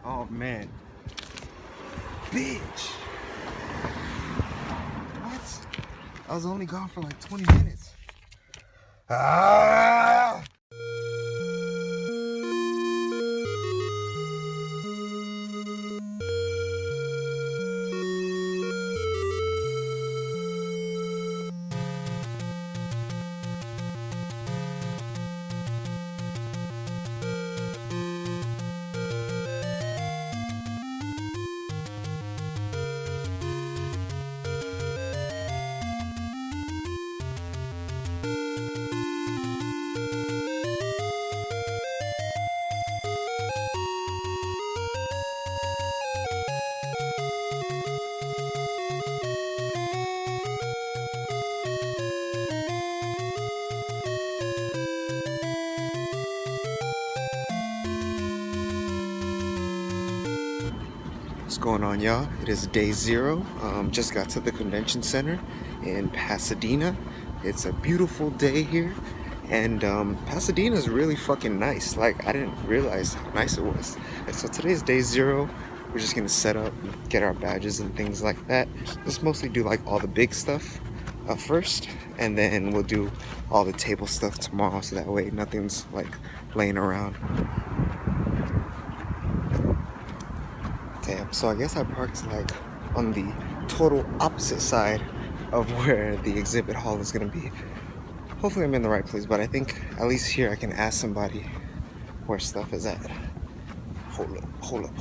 Oh man. Bitch. What? I was only gone for like 20 minutes. Ah! What's going on, y'all? It is day 0. Just got to the convention center in Pasadena. It's a beautiful day here, and Pasadena is really fucking nice. Like, I didn't realize how nice it was. And so today's day 0. We're just gonna set up, get our badges and things like that. Just mostly do like all the big stuff first, and then we'll do all the table stuff tomorrow, so that way nothing's like laying around. Damn, so I guess I parked like on the total opposite side of where the exhibit hall is gonna be. Hopefully I'm in the right place, but I think at least here I can ask somebody where stuff is at. Hold up.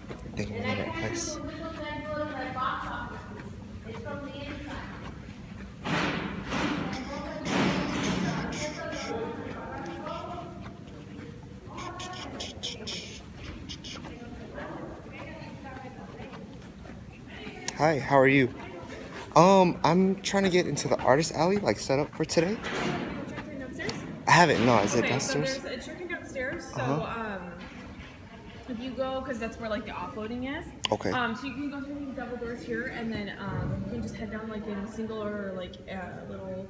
I think I'm in the right place. Hi, how are you? I'm trying to get into the artist alley, like set up for today. Check-in upstairs? I haven't, no, is it Okay, downstairs? so there's a check-in downstairs, so if you go, because that's where like the offloading is. Okay. So you can go through these double doors here, and then you can just head down like in a single or like little.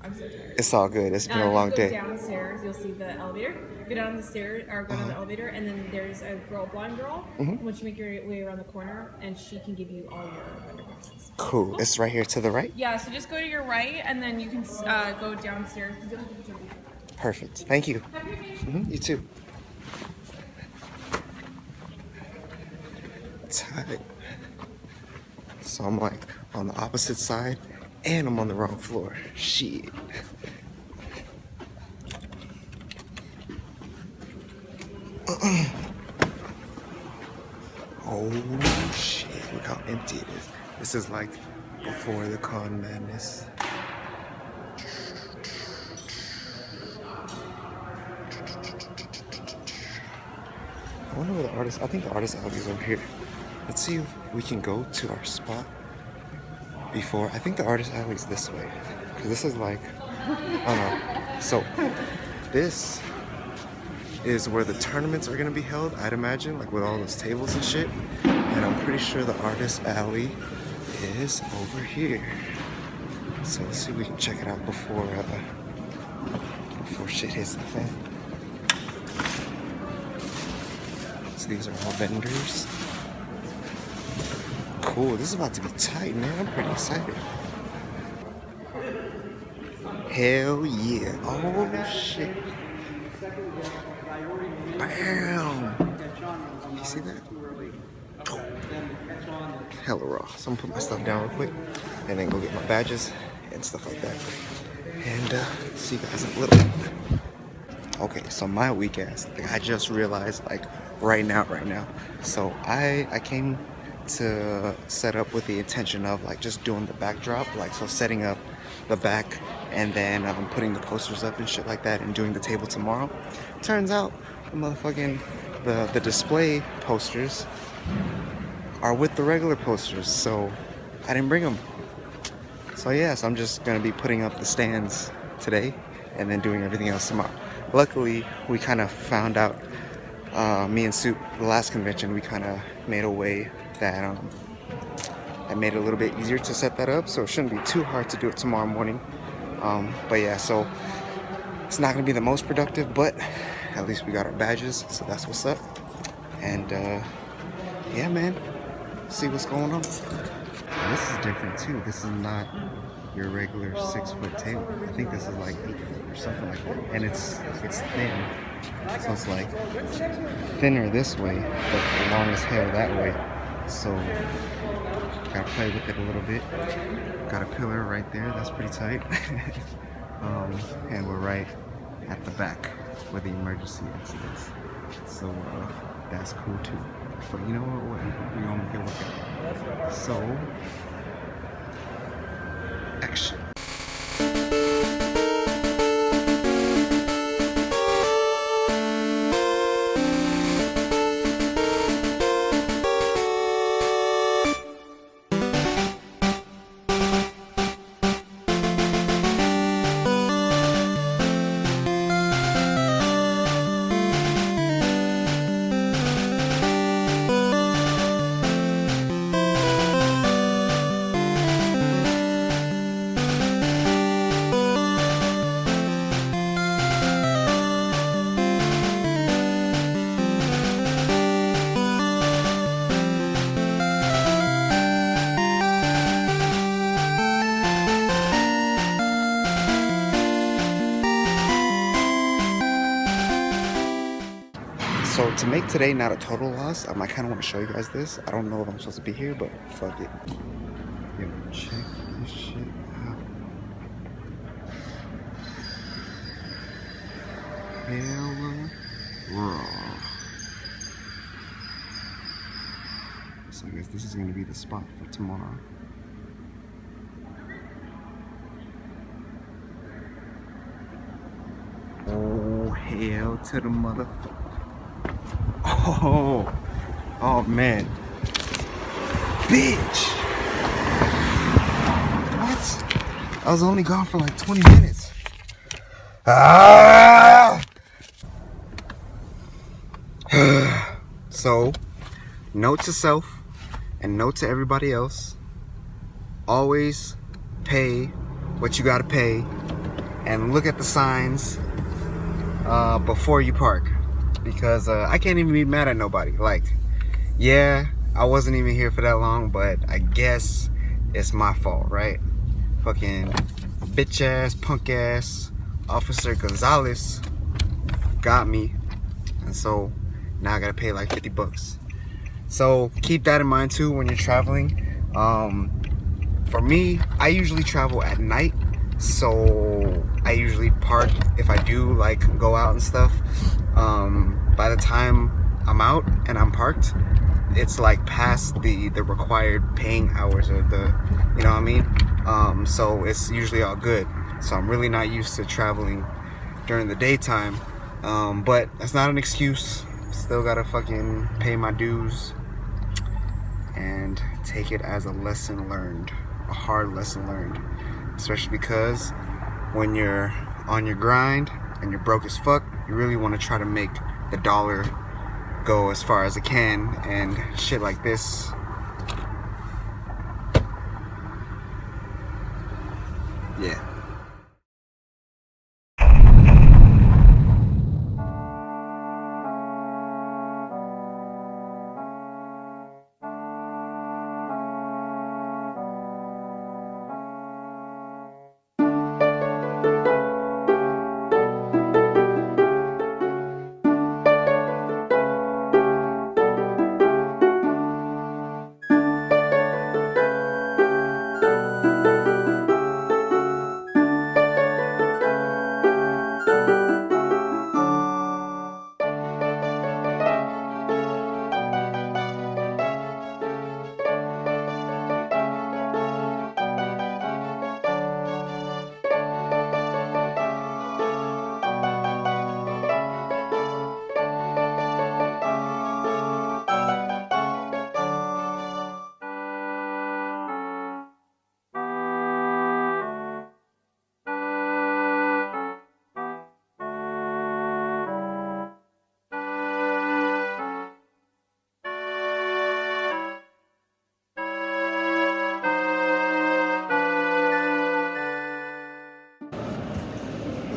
I'm so tired. It's all good. It's been a long day. Downstairs, you'll see the elevator. Go down the stairs, or go down the elevator, and then there's a blonde girl. Once you make your way around the corner, and she can give you all your vendor passes. Cool. It's right here to the right? Yeah, so just go to your right, and then you can go downstairs. Perfect. Thank you. Have a good day. You too. Tight. So I'm like on the opposite side, and I'm on the wrong floor. Shit. Oh shit, look how empty it is. This is like before the con madness. I wonder where the artist, I think the artist alley is over here. Let's see if we can go to our spot before. I think the artist alley is this way. Cause this is like, I don't know. So this is where the tournaments are gonna be held, I'd imagine, like with all those tables and shit. And I'm pretty sure the artist alley is over here. So let's see if we can check it out before shit hits the fan. So these are all vendors. Cool, this is about to be tight, man. I'm pretty excited. Hell yeah. Oh shit. Bam! You see that? Oh. Hella raw. So I'm gonna put my stuff down real quick and then go get my badges and stuff like that. And see you guys in a little bit. Okay, so my weak ass, like I just realized like right now. So I came to set up with the intention of like just doing the backdrop, like so setting up the back and then putting the posters up and shit like that and doing the table tomorrow. Turns out the motherfucking the display posters are with the regular posters, so I didn't bring them. So yes, I'm just gonna be putting up the stands today and then doing everything else tomorrow. Luckily, we kind of found out, me and Soup, the last convention, we kind of made a way that made it a little bit easier to set that up, so it shouldn't be too hard to do it tomorrow morning. But yeah, so it's not gonna be the most productive, but at least we got our badges, so that's what's up. And yeah, man, see what's going on. And this is different too. This is not your regular 6-foot table. I think this is like 8 foot or something like that. And it's thin, so it's like thinner this way, but long as hell that way. So gotta play with it a little bit. Got a pillar right there. That's pretty tight. And we're right at the back where the emergency exit is. So that's cool too. But you know what? We're gonna get with it. So, action. So to make today not a total loss, I kind of want to show you guys this. I don't know if I'm supposed to be here, but fuck it. Yo, check this shit out. Hella raw. So I guess this is going to be the spot for tomorrow. Oh, hell to the motherfucker. Oh man. Bitch. What? I was only gone for like 20 minutes. Ah! So, note to self and note to everybody else. Always pay what you gotta pay and look at the signs before you park. Because I can't even be mad at nobody. Like, yeah, I wasn't even here for that long, but I guess it's my fault, right? Fucking bitch ass, punk ass Officer Gonzalez got me, and so now I gotta pay like 50 bucks. So keep that in mind too when you're traveling. For me, I usually travel at night, so I usually park if I do like go out and stuff. By the time I'm out and I'm parked, it's like past the required paying hours or the, you know what I mean? So it's usually all good. So I'm really not used to traveling during the daytime. But that's not an excuse. Still gotta fucking pay my dues and take it as a lesson learned, a hard lesson learned. Especially because when you're on your grind and you're broke as fuck, you really want to try to make the dollar go as far as it can, and shit like this. Yeah.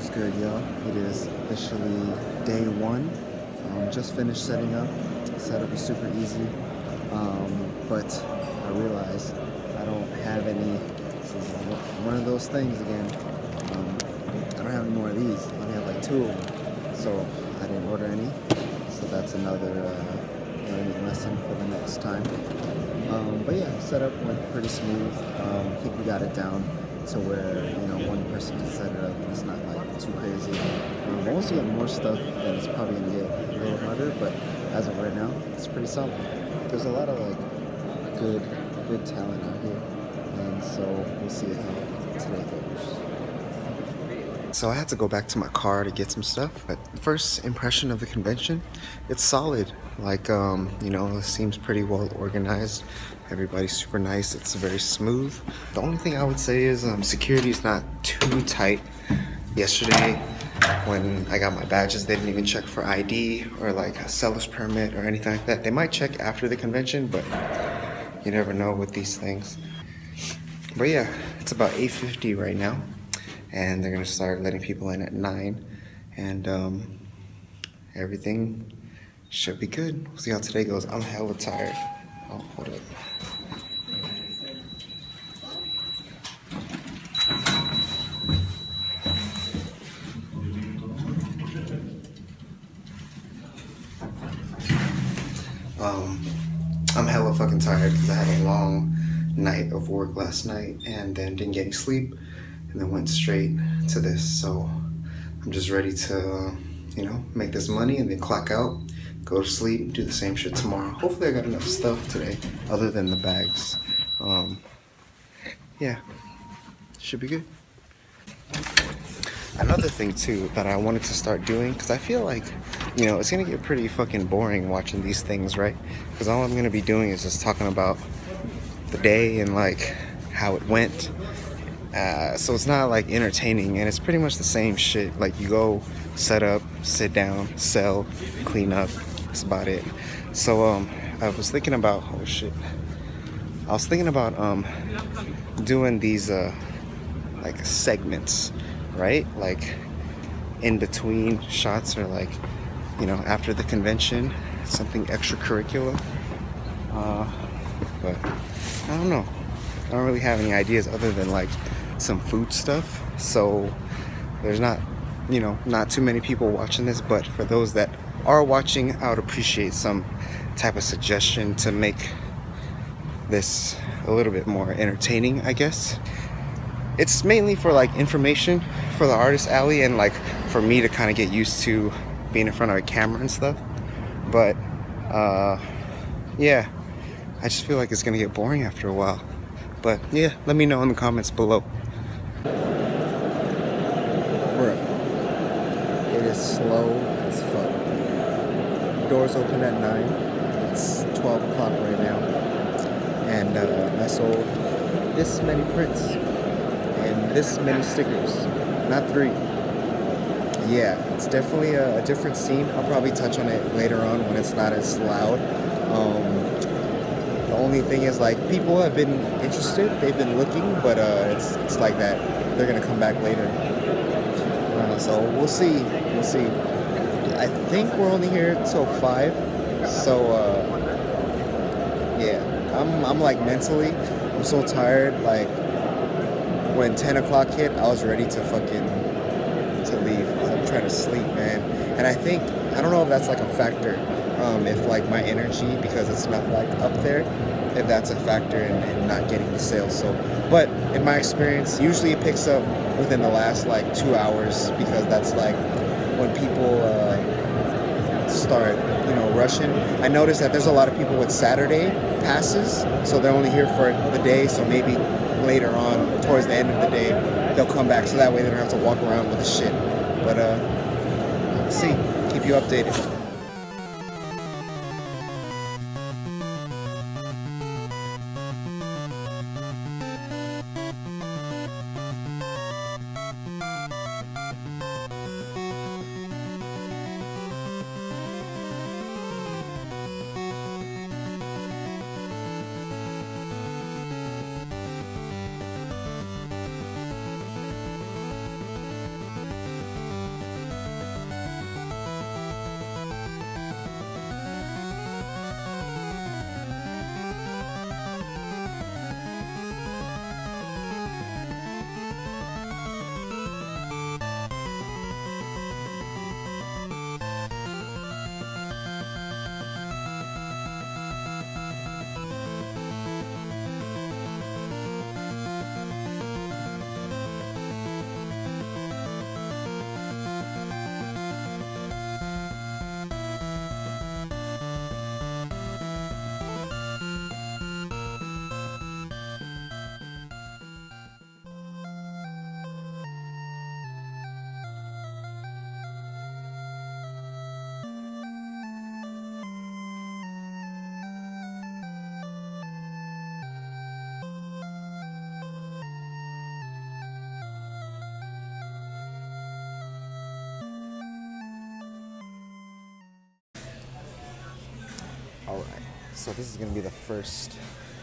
What's good, y'all? It is officially day one. Just finished setting up. Setup was super easy, but I realized I don't have any. This is one of those things again. I don't have any more of these. I only have like 2 of them, so I didn't order any. So that's another learning lesson for the next time. But yeah, setup went pretty smooth. I think we got it down to where, you know, one person can set it up and it's not like too crazy. Once you get more stuff, then it's probably gonna get a little harder, but as of right now, it's pretty solid. There's a lot of like good talent out here, and so we'll see how today goes. So I had to go back to my car to get some stuff, but first impression of the convention, it's solid. Like, you know, it seems pretty well organized. Everybody's super nice. It's very smooth. The only thing I would say is security is not too tight. Yesterday, when I got my badges, they didn't even check for ID or like a seller's permit or anything like that. They might check after the convention, but you never know with these things. But yeah, it's about 8:50 right now, and they're gonna start letting people in at 9, and everything should be good. We'll see how today goes. I'm hella tired. Oh, hold up. I'm hella fucking tired because I had a long night of work last night and then didn't get any sleep and then went straight to this. So I'm just ready to, you know, make this money and then clock out, go to sleep, do the same shit tomorrow. Hopefully I got enough stuff today other than the bags. Yeah, should be good. Another thing too that I wanted to start doing, because I feel like, you know, it's gonna get pretty fucking boring watching these things, right? Because all I'm gonna be doing is just talking about the day and like how it went. So it's not like entertaining, and it's pretty much the same shit. Like you go, set up, sit down, sell, clean up. That's about it. So I was thinking about, oh shit. I was thinking about doing these like segments, right? Like in between shots, or like, you know, after the convention, something extracurricular. But I don't know. I don't really have any ideas other than like some food stuff. So there's not, you know, not too many people watching this, but for those that are watching, I would appreciate some type of suggestion to make this a little bit more entertaining, I guess. It's mainly for like information for the artist alley and like for me to kind of get used to being in front of a camera and stuff. But yeah, I just feel like it's gonna get boring after a while. But yeah, let me know in the comments below. Bruh, it is slow as fuck. Doors open at 9. It's 12 o'clock right now, and I sold this many prints and this many stickers, not 3. Yeah, it's definitely a different scene. I'll probably touch on it later on when it's not as loud. The only thing is, like, people have been interested, they've been looking, but it's like that. They're gonna come back later. So we'll see. I think we're only here till 5. So yeah, I'm like mentally, I'm so tired. Like when 10 o'clock hit, I was ready to leave. I'm trying to sleep, man. And I think, I don't know if that's like a factor, if like my energy, because it's not like up there, if that's a factor in not getting the sales. So, but in my experience, usually it picks up within the last like 2 hours, because that's like when people start, you know, rushing. I noticed that there's a lot of people with Saturday passes, so they're only here for the day, so maybe later on, towards the end of the day, they'll come back, so that way they don't have to walk around with the shit. But let's see, keep you updated. So this is gonna be the first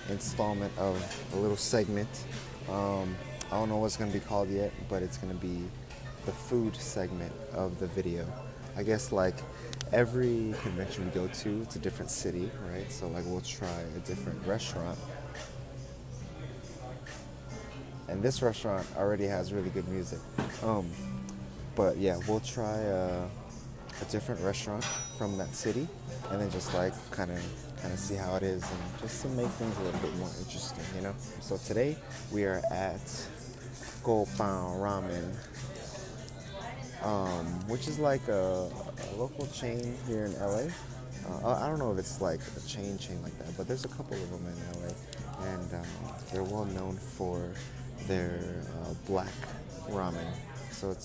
installment of a little segment. I don't know what it's gonna be called yet, but it's gonna be the food segment of the video. I guess like every convention we go to, it's a different city, right? So like we'll try a different restaurant. And this restaurant already has really good music. But yeah, we'll try a different restaurant from that city, and then just like kind of see how it is, and just to make things a little bit more interesting, you know. So today we are at Gopao Ramen, which is like a local chain here in LA. I don't know if it's like a chain like that, but there's a couple of them in LA, and they're well known for their black ramen. So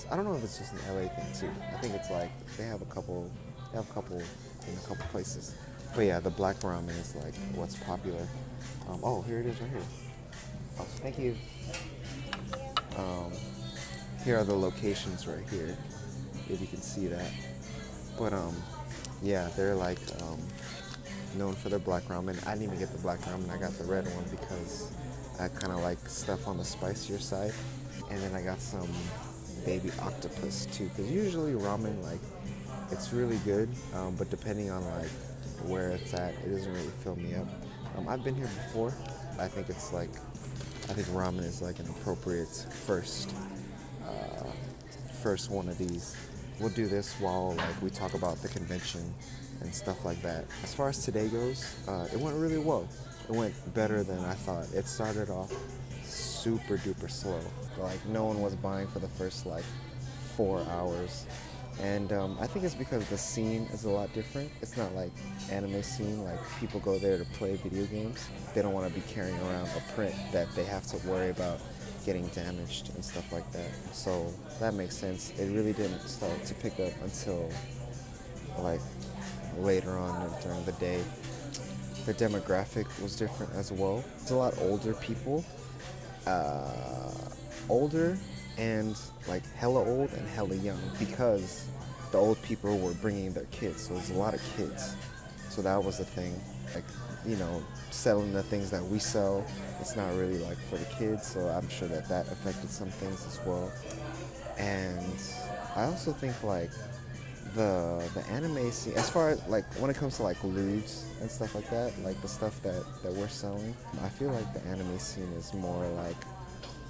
I don't know if it's just an LA thing too. I think it's like they have a couple in a couple places. But yeah, the black ramen is like what's popular. Oh, here it is right here. Oh, thank you. Here are the locations right here, if you can see that. But yeah, they're like known for their black ramen. I didn't even get the black ramen. I got the red one because I kind of like stuff on the spicier side. And then I got some baby octopus too, because usually ramen, like, it's really good, but depending on like where it's at, it doesn't really fill me up. I've been here before. I think ramen is like an appropriate first one of these. We'll do this while like we talk about the convention and stuff like that. As far as today goes, it went really well. It went better than I thought. It started off super duper slow. Like no one was buying for the first like 4 hours. And I think it's because the scene is a lot different. It's not like anime scene, like people go there to play video games. They don't want to be carrying around a print that they have to worry about getting damaged and stuff like that. So that makes sense. It really didn't start to pick up until like later on during the day. The demographic was different as well. It's a lot older people, older and like hella old and hella young, because the old people were bringing their kids, so there's a lot of kids. So that was the thing, like, you know, selling the things that we sell, it's not really like for the kids, so I'm sure that affected some things as well. And I also think like the anime scene, as far as like when it comes to like lewds and stuff like that, like the stuff that we're selling, I feel like the anime scene is more like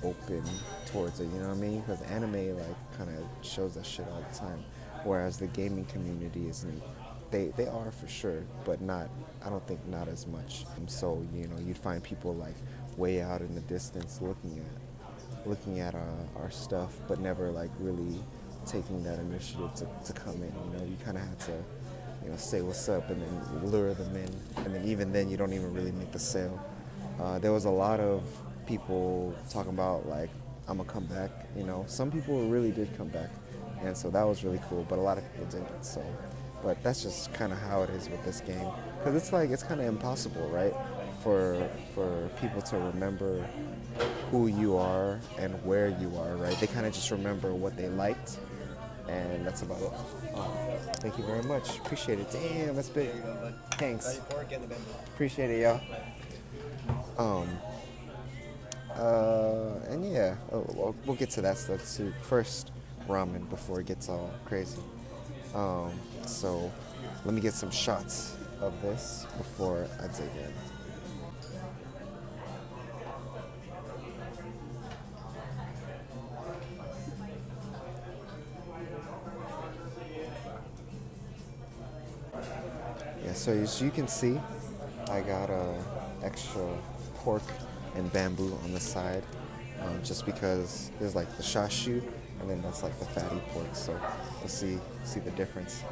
open towards it, you know what I mean? Because anime like kind of shows that shit all the time, whereas the gaming community isn't. They are for sure, but not. I don't think not as much. So you know, you'd find people like way out in the distance looking at our stuff, but never like really taking that initiative to come in. You know, you kind of have to, you know, say what's up and then lure them in, and then even then you don't even really make the sale. There was a lot of people talking about like, I'm gonna come back, you know. Some people really did come back, and so that was really cool, but a lot of people didn't. So, but that's just kind of how it is with this game, because it's like, it's kind of impossible, right, for people to remember who you are and where you are, right? They kind of just remember what they liked, and that's about it. Thank you very much, appreciate it. Damn, that's big. Thanks. Appreciate it, y'all. And yeah, we'll get to that stuff too. First, ramen before it gets all crazy. So let me get some shots of this before I dig in. Yeah, so as you can see, I got extra pork and bamboo on the side, just because there's like the shashu, and then that's like the fatty pork. So we'll see the difference.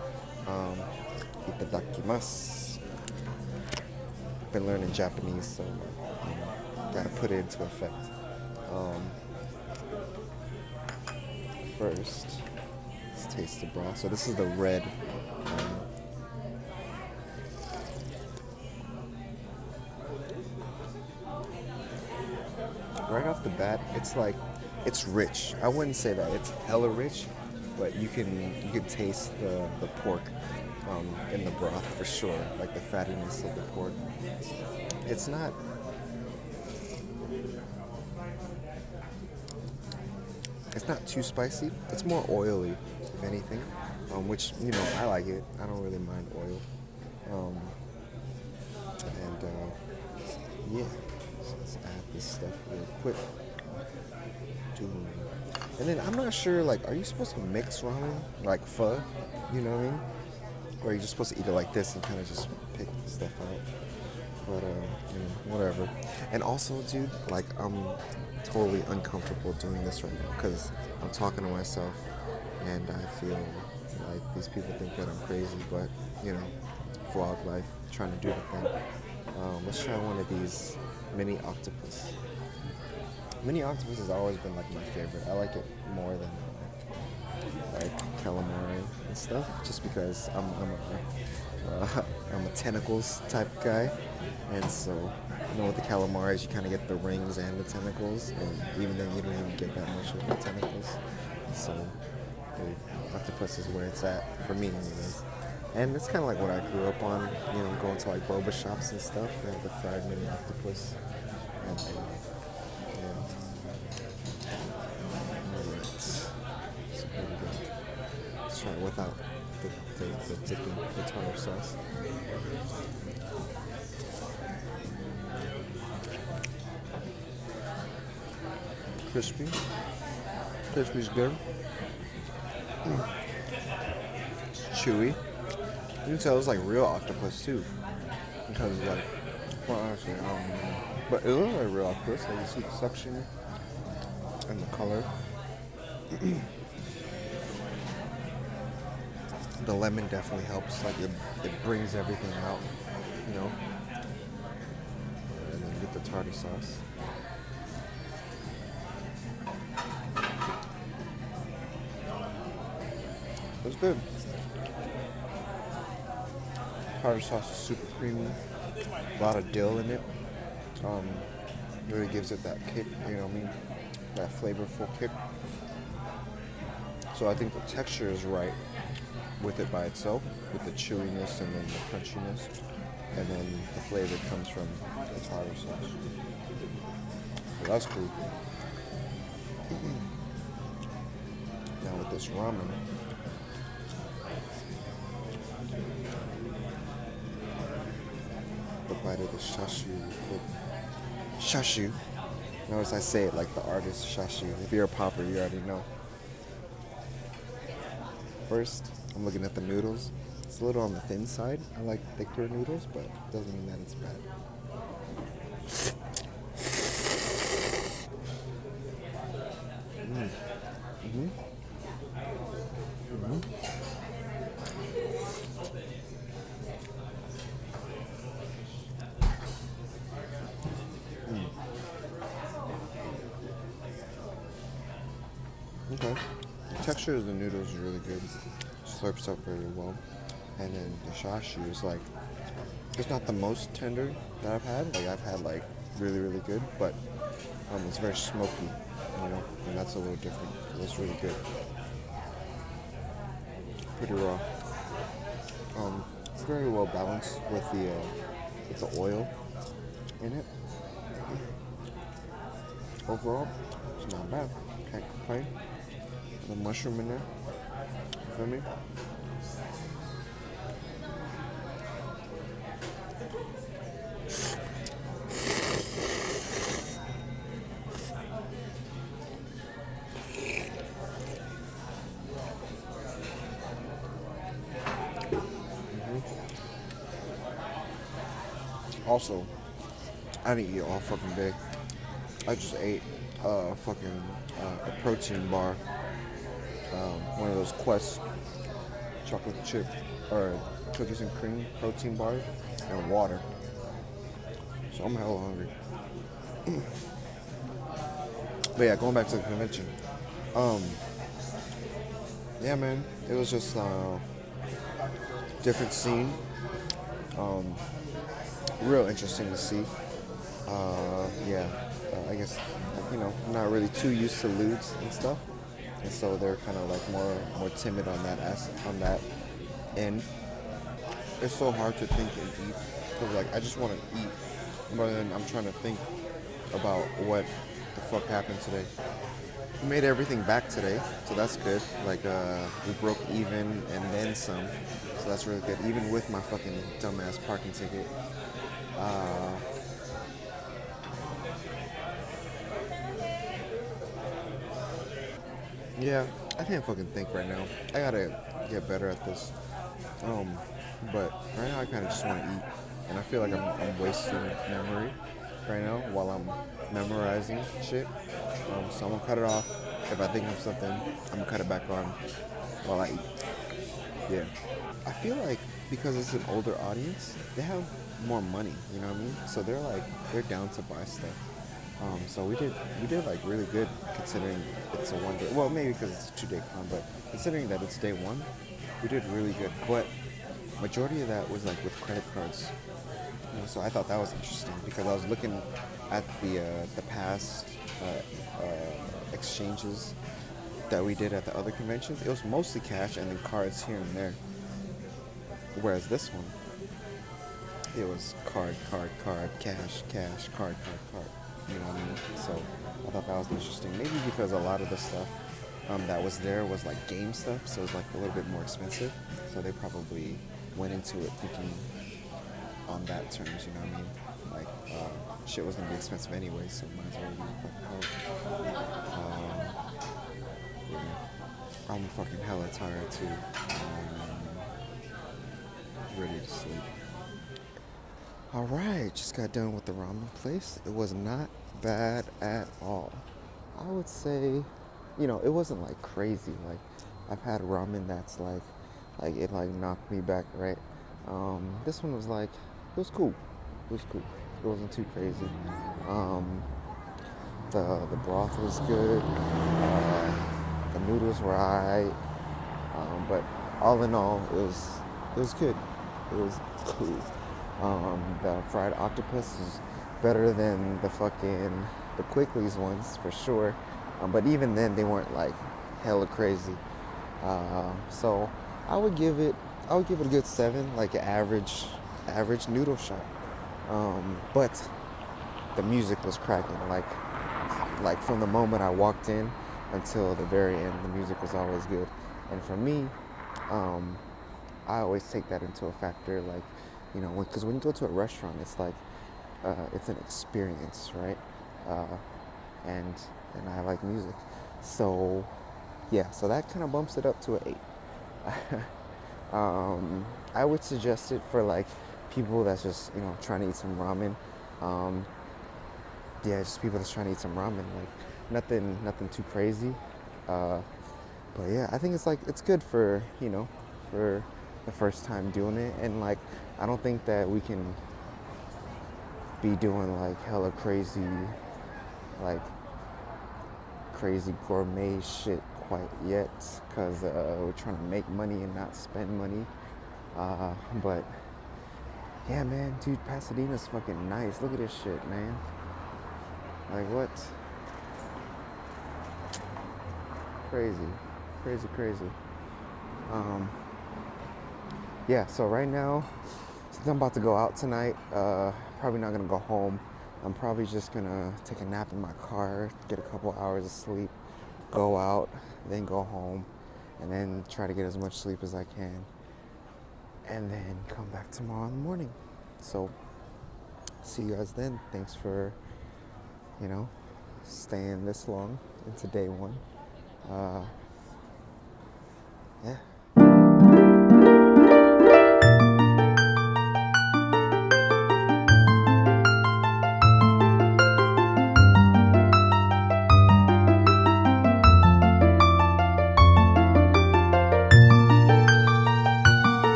Itadakimasu. Been learning Japanese, so gotta put it into effect. First, let's taste the broth. So this is the red. Right off the bat, it's rich. I wouldn't say that it's hella rich, but you can taste the pork. in the broth for sure, like the fattiness of the pork. It's not. It's not too spicy. It's more oily, if anything, which I like it. I don't really mind oil. And yeah, so let's add this stuff real quick. Doom. And then I'm not sure, like, are you supposed to mix ramen like pho? You know what I mean? Or are you just supposed to eat it like this and kind of just pick stuff out? But whatever. And also, dude, like, I'm totally uncomfortable doing this right now because I'm talking to myself and I feel like these people think that I'm crazy, but vlog life, trying to do the thing. Let's try one of these mini octopus. Mini octopus has always been like my favorite. I like it more than like calamari and stuff, just because I'm a tentacles type guy, and so with the calamaris you kind of get the rings and the tentacles, and even then you don't even get that much of the tentacles. So the octopus is where it's at for me, anyways. And it's kind of like what I grew up on, going to like boba shops and stuff. They have the fried mini octopus. And yeah. Alright. So here we go. Let's try it without the dipping, the tartar sauce. Crispy. Crispy's good. It's chewy. You can tell it's like real octopus too, because like, well, honestly, but it looks like real octopus. Like you see the suction and the color. The lemon definitely helps. Like it brings everything out, And then get the tartar sauce. It's good. Tartar sauce is super creamy. A lot of dill in it. Really gives it that kick, that flavorful kick. So I think the texture is right with it by itself, with the chewiness and then the crunchiness. And then the flavor comes from the tartar sauce. So that's cool. Now with this ramen, the bite of the shashu. Shashu. Notice I say it like the artist Shashu. If you're a popper, you already know. First, I'm looking at the noodles. It's a little on the thin side. I like thicker noodles, but it doesn't mean that it's bad. Okay. The texture of the noodles is really good. Slurps up very well. And then the shashu is like, it's not the most tender that I've had. Like I've had like really, really good, but it's very smoky, and that's a little different. It's really good. Pretty raw. It's very well balanced with the oil in it. Overall, it's not bad. Can't complain. The mushroom in there. You feel me? Also, I didn't eat all fucking day. I just ate a protein bar. One of those Quest chocolate chip or cookies and cream protein bars and water. So I'm hella hungry. But yeah, going back to the convention. Yeah, man, it was just different scene. Real interesting to see. I guess I'm not really too used to lewds and stuff, and so they're kind of like more timid on that end. it's so hard to think and eat because like I just want to eat, but then I'm trying to think about what the fuck happened today. We made everything back today, so that's good. Like we broke even and then some, so that's really good. Even with my fucking dumbass parking ticket. Uh, yeah, I can't fucking think right now. I gotta get better at this. Um, but right now I kind of just want to eat, and I feel like I'm wasting memory right now while I'm memorizing shit. So I'm gonna cut it off. If I think of something, I'm gonna cut it back on while I eat. Yeah. I feel like because it's an older audience, they have more money. You know what I mean? So they're down to buy stuff. So we did like really good considering it's a 1 day. Well, maybe because it's a 2 day con, but considering that it's day one, we did really good. But majority of that was like with credit cards. So I thought that was interesting because I was looking at the past exchanges that we did at the other conventions. It was mostly cash and then cards here and there. Whereas this one, it was card, cash, card. You know what I mean? So I thought that was interesting. Maybe because a lot of the stuff that was there was like game stuff, so it was like a little bit more expensive. So they probably went into it thinking on that terms, you know what I mean? Like, shit was gonna be expensive anyway, so might as well use fucking card. Yeah. I'm fucking hella tired too. Ready to sleep. Alright, just got done with the ramen place. It was not bad at all. I would say, it wasn't like crazy. Like, I've had ramen that's like it like knocked me back, right? This one was like, it was cool. It was cool. It wasn't too crazy. The broth was good. The noodles were alright. But all in all, it was good. It was cool. The fried octopus is better than the Quickly's ones for sure. But even then, they weren't like hella crazy. So I would give it a good 7, like an average noodle shop. But the music was cracking. Like from the moment I walked in until the very end, the music was always good. And for me, I always take that into a factor. Like, because when you go to a restaurant, it's like it's an experience, right? And I like music, so yeah. So that kind of bumps it up to an 8. I would suggest it for like people that's just trying to eat some ramen. Yeah, just people that's trying to eat some ramen. Like nothing too crazy. But yeah, I think it's good for for the first time doing it, and like I don't think that we can be doing like hella crazy gourmet shit quite yet, because we're trying to make money and not spend money. But yeah, man, dude, Pasadena's fucking nice. Look at this shit, man. Like, what? Crazy. Yeah, so right now, since I'm about to go out tonight, probably not gonna go home. I'm probably just gonna take a nap in my car, get a couple hours of sleep, go out, then go home, and then try to get as much sleep as I can, and then come back tomorrow in the morning. So, see you guys then. Thanks for, staying this long into day one. Yeah.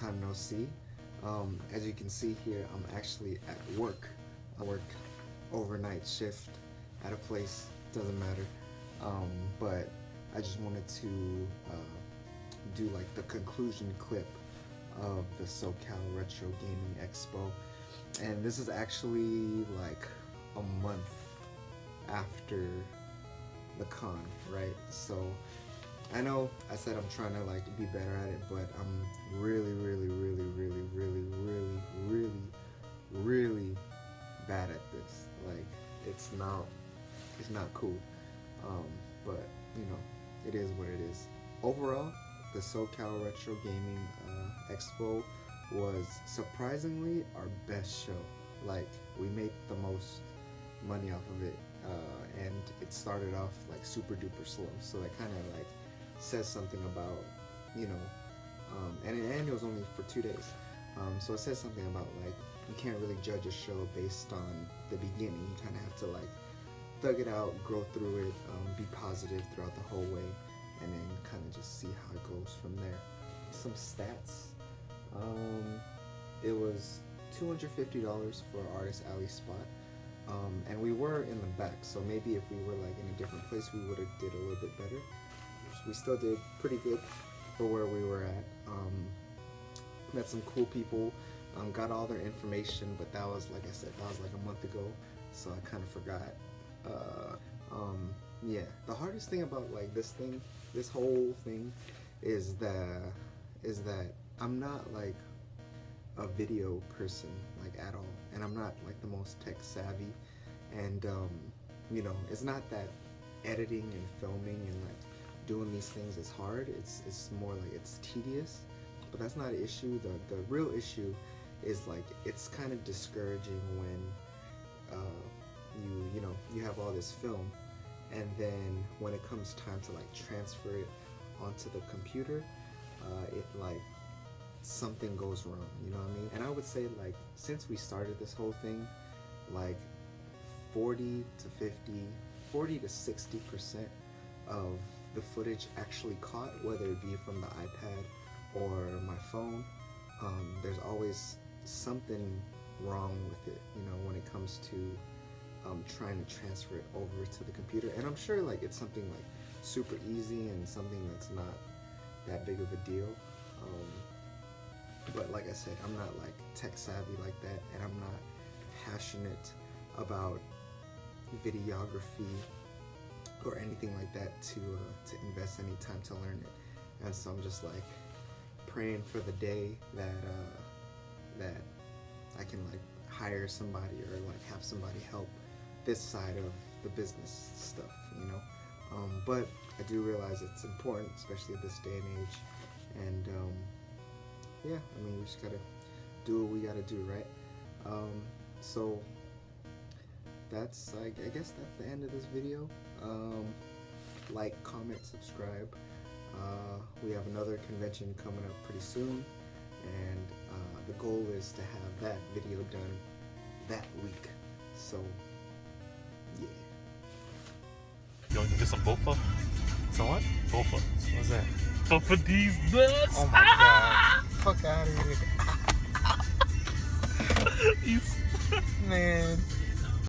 time no see. As you can see here, I'm actually at work. I work overnight shift at a place, doesn't matter. But I just wanted to do like the conclusion clip of the SoCal Retro Gaming Expo. And this is actually like a month after the con, right? So I know I said I'm trying to like be better at it, but I'm really bad at this. Like it's not cool. But you know, it is what it is. Overall, the SoCal Retro Gaming Expo was surprisingly our best show. Like we made the most money off of it, and it started off like super duper slow. So that kind of like says something about, you know, and it was only for 2 days. So it says something about like you can't really judge a show based on the beginning. You kind of have to like thug it out, grow through it, be positive throughout the whole way, and then kind of just see how it goes from there. Some stats. It was $250 for Artist Alley spot, and we were in the back, so maybe if we were like in a different place we would have did a little bit better. We still did pretty good for where we were at. Met some cool people, got all their information, but that was, like I said, that was like a month ago, so I kind of forgot. Yeah, the hardest thing about like this whole thing is that I'm not like a video person like at all, and I'm not like the most tech savvy, and you know, it's not that editing and filming and like doing these things is hard. It's more like it's tedious, but that's not an issue. The real issue is like it's kind of discouraging when you know you have all this film, and then when it comes time to like transfer it onto the computer, it like something goes wrong, you know what I mean? And I would say like since we started this whole thing, like 40 to 60% of the footage actually caught, whether it be from the iPad or my phone. There's always something wrong with it, you know, when it comes to trying to transfer it over to the computer. And I'm sure like it's something like super easy and something that's not that big of a deal. But like I said, I'm not like tech savvy like that, and I'm not passionate about videography or anything like that to invest any time to learn it. And so I'm just like praying for the day that I can like hire somebody or like have somebody help this side of the business stuff, you know. But I do realize it's important, especially at this day and age. And yeah, I mean, we just gotta do what we gotta do, right? So that's, I guess that's the end of this video. Like, comment, subscribe. We have another convention coming up pretty soon, and the goal is to have that video done that week. So yeah. You want to get some bofa? So what? Bofa. What's that? Bofa these nuts! Oh my god. Fuck out of here. You Man.